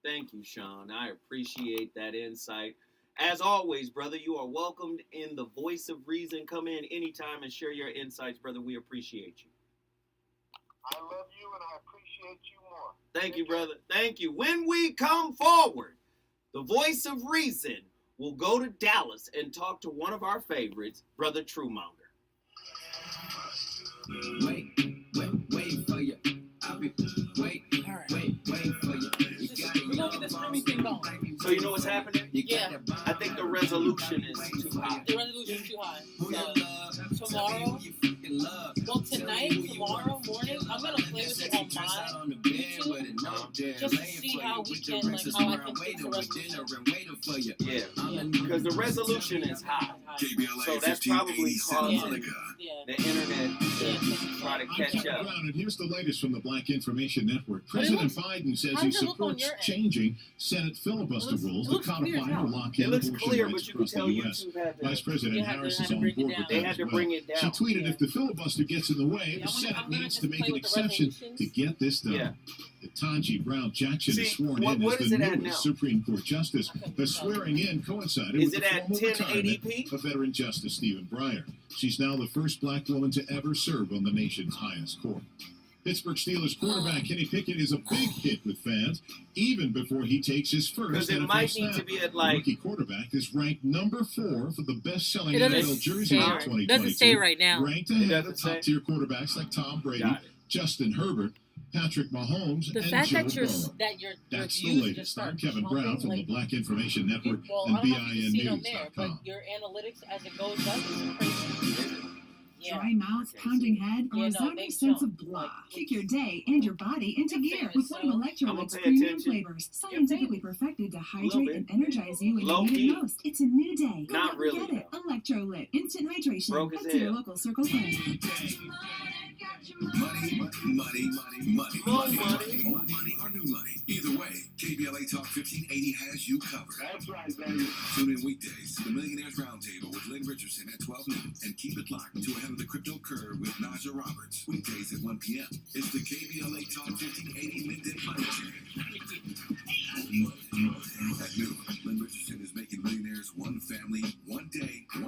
Thank you, Sean. I appreciate that insight. As always, brother, you are welcomed in the Voice of Reason. Come in anytime and share your insights, brother. We appreciate you. I love you and I appreciate you more. Thank you, brother. Thank you. When we come forward, the Voice of Reason will go to Dallas and talk to one of our favorites, Brother Truemonger. Wait for you. I'll be wait for you. We're gonna get this streaming thing going. So you know what's happening? Yeah. I think the resolution is too high. The resolution is too high. So tomorrow, tomorrow morning, I'm gonna play with it on my YouTube just to see how we can, how I can fix the resolution. Yeah, because the resolution is high. So that's probably causing the internet to try to catch up. And here's the latest from the Black Information Network. President Biden says he supports changing Senate filibuster rules that codify or lock in abortion rights across the U.S. Vice President Harris is on board with that as well. She tweeted, if the filibuster gets in the way, the Senate needs to make an exception to get this done. Ketanji Brown Jackson is sworn in as the newest Supreme Court Justice. The swearing in coincided with the formal retirement of veteran Justice Stephen Breyer. She's now the first black woman to ever serve on the nation's highest court. Pittsburgh Steelers quarterback Kenny Pickett is a big hit with fans, even before he takes his first NFL snap. Rookie quarterback is ranked number 4 for the best-selling NFL jersey in 2022. It doesn't stay right now. Ranked ahead of top-tier quarterbacks like Tom Brady, Justin Herbert, Patrick Mahomes, and Joe Burrow. That's the latest. I'm Kevin Brown from the Black Information Network and BINnews.com. Your analytics as it goes up is crazy. Dry mouth, pounding head, or a zombie sense of blah. Kick your day and your body into gear with one of Electrolyte's premium flavors, scientifically perfected to hydrate and energize you when you need it most. It's a new day. Go out and get it. Electrolyte, instant hydration. Head to your local Circle K. Money or new money. Either way, KBLA Talk 1580 has you covered. That's right, baby. Tune in weekdays to the Millionaires Roundtable with Lynn Richardson at 12 noon and keep it locked to Ahead of the Crypto Curve with Naja Roberts. Weekdays at 1 p.m. It's the KBLA Talk 1580 Midday Money Show. At noon, Lynn Richardson is making millionaires one family, one day, $1,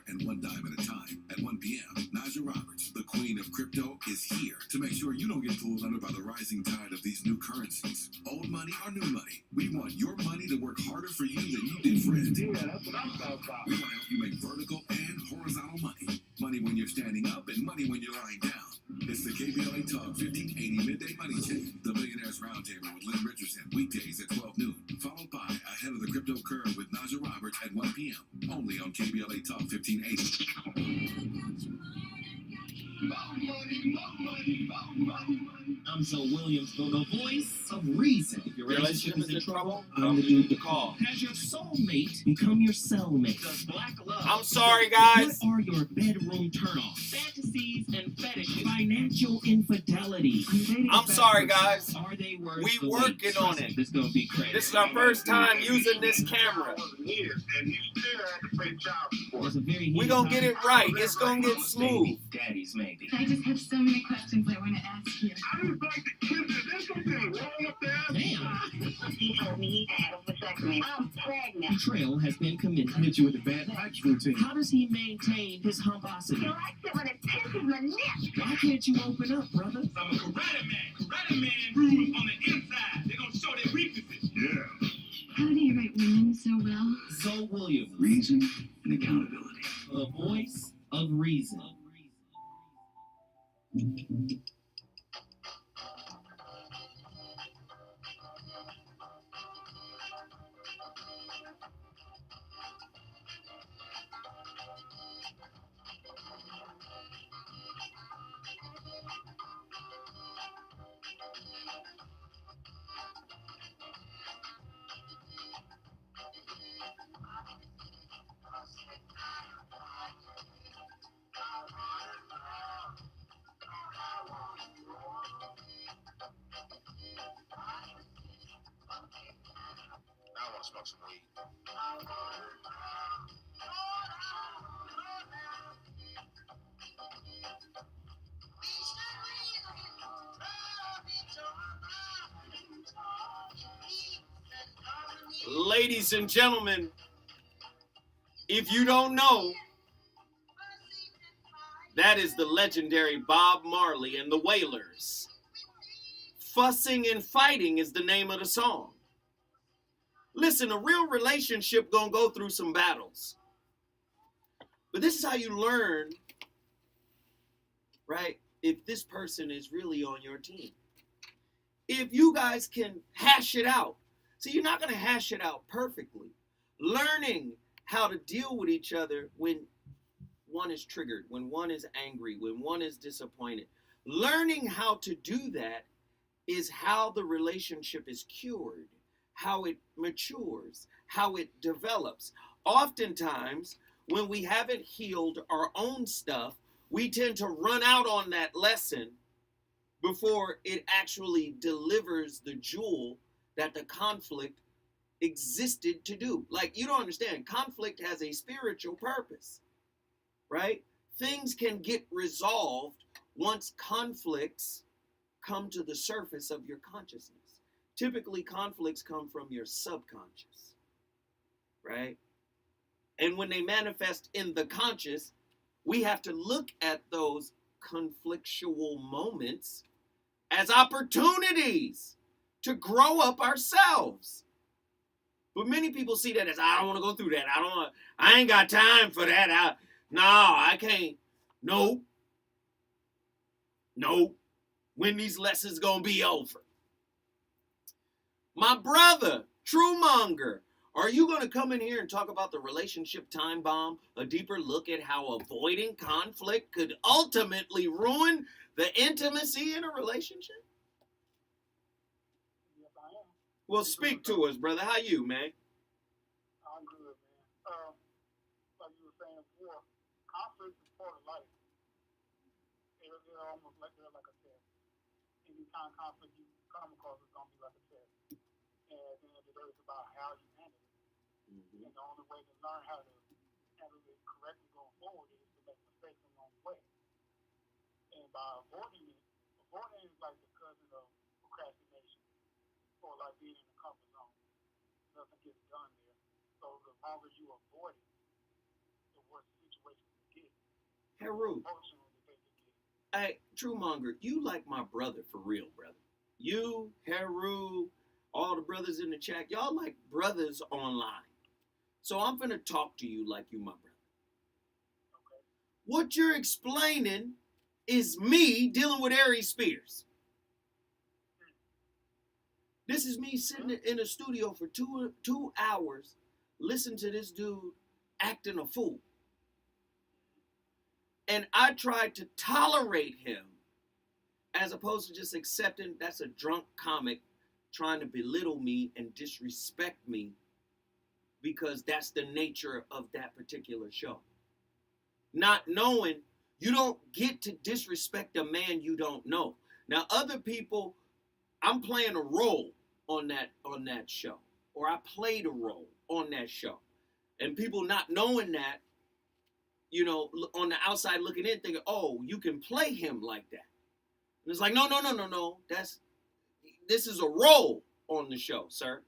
and $1 at a time. At 1 p.m., Naja Roberts, the queen of crypto, is here to make sure you don't get pulled under by the rising tide of these new currencies. Old money or new money, we want your money to work harder for you than you did for it. Yeah, that's what I'm talking about. We want to help you make vertical and horizontal money. Money when you're standing up and money when you're lying down. It's the KBLA Talk 1580 Midday Money Show, the Millionaires Roundtable with Lynn Richardson, weekdays at 12 noon, followed by Ahead of the Crypto Curve with Naja Roberts at 1 p.m., only on KBLA Talk 1580. I'm Zoe Williams, the voice of reason. If your relationship is in trouble, I'm the dude to call. Has your soulmate become your cellmate? Does black love? I'm sorry, guys. What are your bedroom turnoffs? Fantasies and fetishes. Financial infidelity. I'm sorry, guys. Are they worth We working on it. This is gonna be crazy. This is our first time using this camera. And he still had to pay child support. We're gonna get it right. It's gonna get smooth. Daddy's maybe. I just have so many questions I want to ask you. I just like the kids. There's something wrong up there. Damn. He told me he had a vasectomy. I'm pregnant. Betrayal has been committed. Hit you with a bad pipes routine. How does he maintain his humposity? He likes it when it pisses my neck. Why can't you open up, brother? I'm a karate man. Karate man rules on the inside. They're gonna show their weaknesses. Yeah. How do you write women so well? Zoe Williams. Reason and accountability. The voice of reason. I want to smoke some weed. Ladies and gentlemen, if you don't know, that is the legendary Bob Marley and the Wailers. Fussing and Fighting is the name of the song. Listen, a real relationship gonna go through some battles. But this is how you learn, right, if this person is really on your team. If you guys can hash it out. See, you're not gonna hash it out perfectly. Learning how to deal with each other when one is triggered, when one is angry, when one is disappointed. Learning how to do that is how the relationship is cured, how it matures, how it develops. Oftentimes, when we haven't healed our own stuff, we tend to run out on that lesson before it actually delivers the jewel that the conflict existed to do. Like, you don't understand, conflict has a spiritual purpose, right? Things can get resolved once conflicts come to the surface of your consciousness. Typically, conflicts come from your subconscious, right? And when they manifest in the conscious, we have to look at those conflictual moments as opportunities to grow up ourselves. But many people see that as, I don't want to go through that. I ain't got time for that. I can't. Nope. When these lessons gonna be over? My brother, Truemonger, are you gonna come in here and talk about the relationship time bomb? A deeper look at how avoiding conflict could ultimately ruin the intimacy in a relationship? Yes, I am. Well, speak to us, brother. How you, man? I'm good, man. Like you were saying before, conflict is part of life. They're almost like they're like a test. Any kind of conflict you come across is gonna be like a test. And at the end of the day, it's about how you handle it. Mm-hmm. And the only way to learn how to handle it correctly going forward is to make mistakes along the way. And by avoiding it is like the cousin of procrastination, or like being in the comfort zone. Nothing gets done there. So the longer you avoid it, the worse the situation will get. Haru. Hey, Truemonger, you like my brother for real, brother. You, Haru, all the brothers in the chat, y'all like brothers online. So I'm going to talk to you like you my brother. Okay. What you're explaining is me dealing with Aries Spears. This is me sitting in a studio for two hours, listening to this dude acting a fool. And I tried to tolerate him as opposed to just accepting that's a drunk comic trying to belittle me and disrespect me because that's the nature of that particular show. Not knowing you don't get to disrespect a man you don't know. Now, other people, I'm playing a role on that show, or I played a role on that show. And people not knowing that, you know, on the outside looking in, thinking, oh, you can play him like that. And it's like, no. This is a role on the show, sir.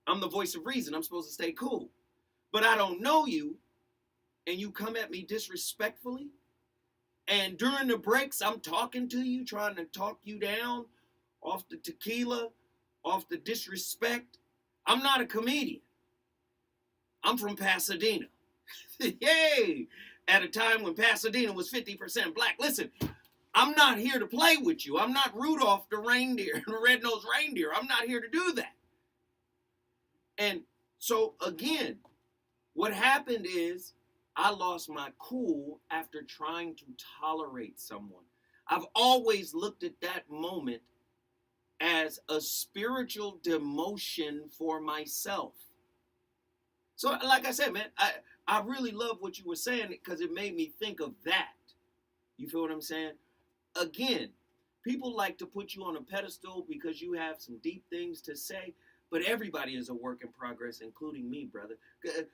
I'm the voice of reason. I'm supposed to stay cool. But I don't know you, and you come at me disrespectfully. And during the breaks, I'm talking to you, trying to talk you down off the tequila, off the disrespect. I'm not a comedian. I'm from Pasadena. Yay! At a time when Pasadena was 50% black. Listen, I'm not here to play with you. I'm not Rudolph the reindeer, the red-nosed reindeer. I'm not here to do that. And so, again, what happened is I lost my cool after trying to tolerate someone. I've always looked at that moment as a spiritual demotion for myself. So, like I said, man, I really love what you were saying because it made me think of that. You feel what I'm saying? Again, people like to put you on a pedestal because you have some deep things to say, but everybody is a work in progress, including me, brother.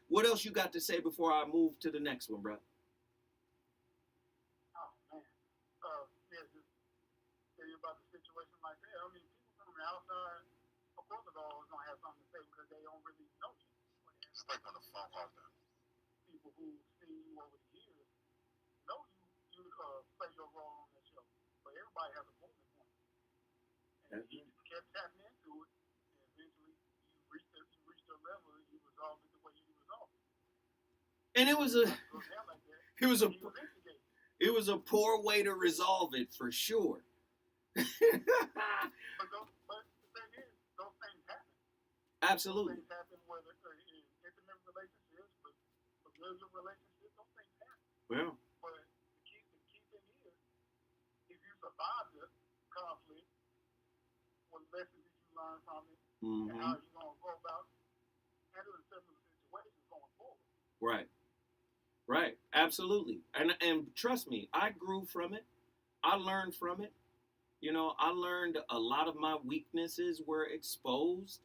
What else you got to say before I move to the next one, bro? Oh, man. Just tell you about the situation like that. I mean, people from the outside, of course, they're always going to have something to say because they don't really just like when the phone calls down. People who see you over the years know you play your role on that show. But everybody has a movement point. And you kept tapping into it, and eventually you reached a level and you resolved it the way you resolved it. And it was a poor way to resolve it for sure. But the thing is, those things happen. Absolutely. Those things happen whether in intimate relationships, but familiar relationships, those things happen. Well. But the key thing is, if you survive the conflict, what lessons did you learn from it, and how are you going to go about handling similar situations going forward? Right. Right. Absolutely. And trust me, I grew from it. I learned from it. You know, I learned a lot of my weaknesses were exposed,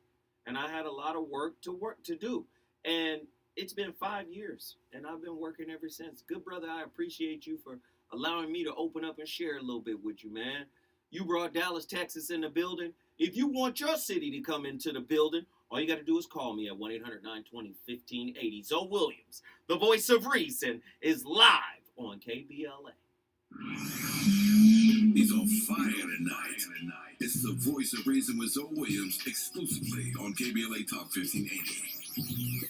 and I had a lot of work to do. And it's been 5 years, and I've been working ever since. Good brother, I appreciate you for allowing me to open up and share a little bit with you, man. You brought Dallas, Texas in the building. If you want your city to come into the building, all you got to do is call me at 1-800-920-1580. Zoe Williams, the voice of reason, is live on KBLA. He's on fire tonight. It's the voice of reason with Zoe Williams, exclusively on KBLA Talk 1580.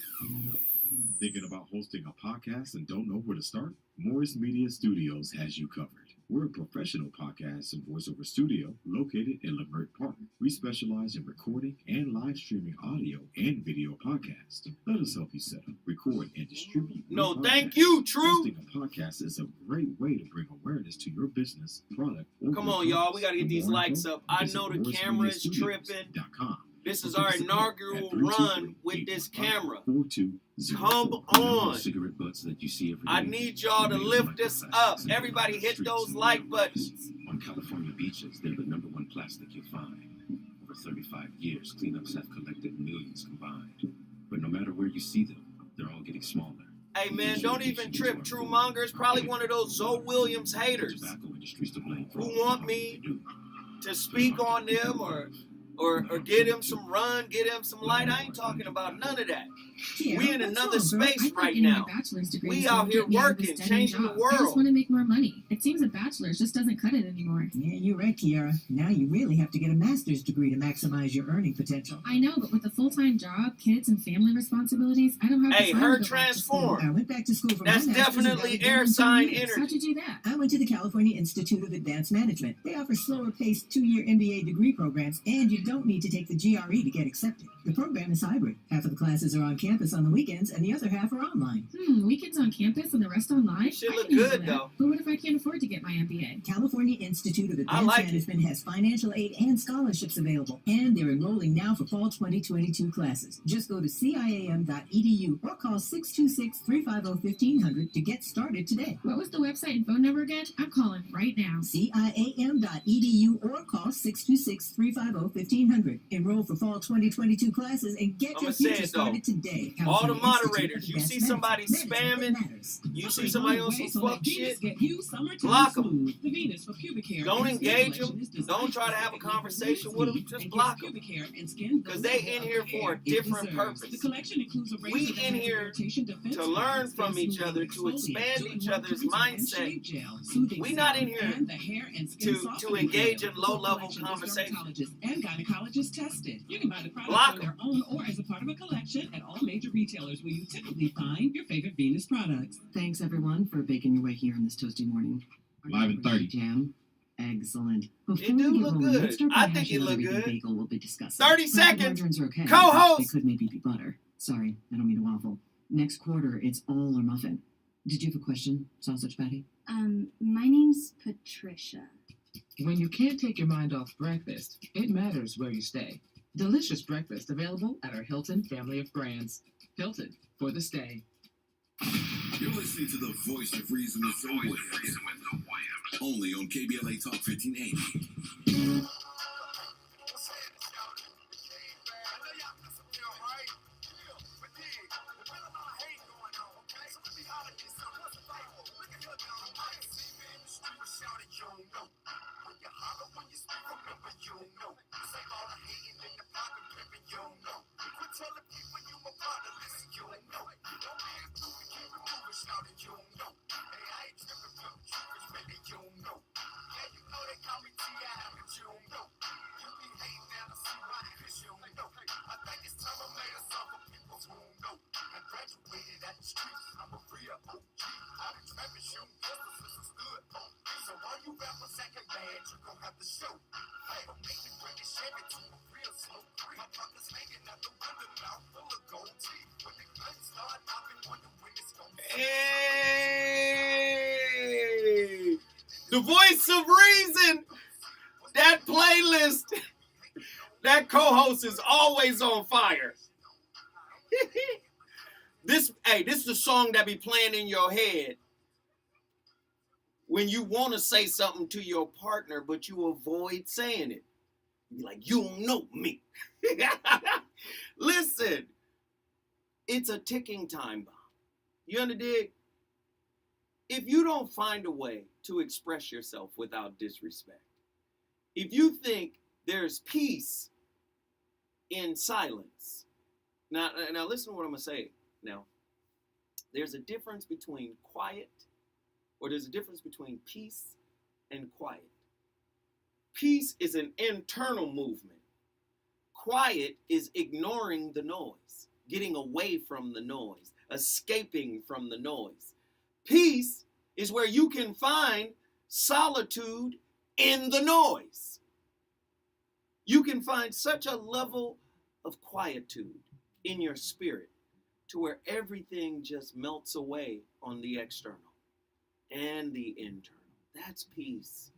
Thinking about hosting a podcast and don't know where to start? Morris Media Studios has you covered. We're a professional podcast and voiceover studio located in Lamert Park. We specialize in recording and live streaming audio and video podcasts. Let us help you set up, record, and distribute. No, thank you, True. Hosting a podcast is a great way to bring awareness to your business, product, or come on, y'all. We got to get these likes up. I know the camera is tripping. This is our inaugural run with this camera. Come on. Cigarette butts that you see every day. I need y'all to lift this up. Everybody hit those like buttons. On California beaches, they're the number one plastic you'll find. Over 35 years, cleanups have collected millions combined. But no matter where you see them, they're all getting smaller. Hey, man, don't even trip. True Monger is probably one of those Zoe Williams haters who want me to speak on them or get him some run, get him some light. I ain't talking about none of that. Yeah, we in another space right getting now. A bachelor's degree We so out here get me out of working, this changing the job. I just world. want to make more money. It seems a bachelor's just doesn't cut it anymore. Yeah, you're right, Kiara. Now you really have to get a master's degree to maximize your earning potential. I know, but with a full-time job, kids, and family responsibilities, I don't have Hey, the time her to go back to school. transform. I went back to school for That's my master's definitely and got it air done in 2 sign years. energy. How'd you do that? I went to the California Institute of Advanced Management. They offer slower-paced 2-year MBA degree programs, and you don't need to take the GRE to get accepted. The program is hybrid. Half of the classes are on campus on the weekends, and the other half are online. Weekends on campus and the rest online? Shit I look can handle good, that. though. But what if I can't afford to get my MBA? California Institute of I Advanced like it. Management has financial aid and scholarships available, and they're enrolling now for fall 2022 classes. Just go to ciam.edu or call 626-350-1500 to get started today. What was the website and phone number again? I'm calling right now. ciam.edu or call 626-350-1500. Enroll for fall 2022 classes and get I'ma your say future it, though. started today. All the California moderators, Institute you of see Advanced somebody Management. Management spamming, matters. you see somebody on some fuck shit, block Block them. Don't engage them. Don't try to have a conversation with them. Just block them. Because they in here for a different purpose. We in here to learn from each other, to expand each other's mindset. We not in here to engage in low-level conversation. And gynecologists tested. You can buy the product Block on their own or as a part of a collection at all major retailers where you typically find your favorite Venus products. Thanks, everyone, for making your way here on this toasty morning. Live at 30. Jam. Excellent. Before It do we get look rolling, good. let's start by I think hashing it out look everything good. bagel will be discussing. 30 Profit seconds. margins are okay. Co-host. They could maybe be butter. Sorry, I don't mean to waffle. Next quarter, it's all or muffin. Did you have a question, sausage patty? My name's Patricia. When you can't take your mind off breakfast, it matters where you stay. Delicious breakfast available at our Hilton family of brands. Hilton, for the stay. You're listening to the voice of reason with Zoe Williams. Only on KBLA Talk 1580. Telling people you my partner, listen, you The voice of reason. That playlist, that co-host is always on fire. This is the song that be playing in your head when you want to say something to your partner, but you avoid saying it. You're like, you don't know me. Listen, it's a ticking time bomb. You understand? If you don't find a way to express yourself without disrespect, if you think there's peace in silence, now listen to what I'm going to say. Now, there's a difference between quiet, or there's a difference between peace and quiet. Peace is an internal movement. Quiet is ignoring the noise, getting away from the noise, escaping from the noise. Peace is where you can find solitude in the noise. You can find such a level of quietude in your spirit to where everything just melts away on the external and the internal. That's peace.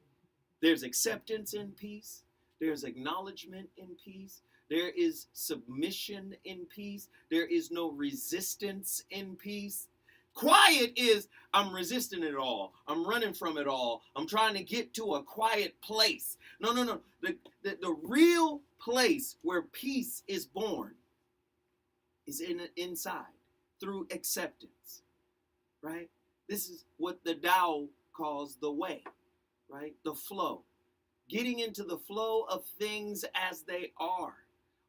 There's acceptance in peace. There's acknowledgement in peace. There is submission in peace. There is no resistance in peace. Quiet is, I'm resisting it all. I'm running from it all. I'm trying to get to a quiet place. No. The real place where peace is born is inside, through acceptance, right? This is what the Tao calls the way, right? The flow. Getting into the flow of things as they are.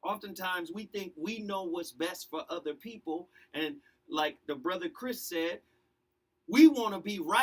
Oftentimes we think we know what's best for other people, and like the brother Chris said, we want to be right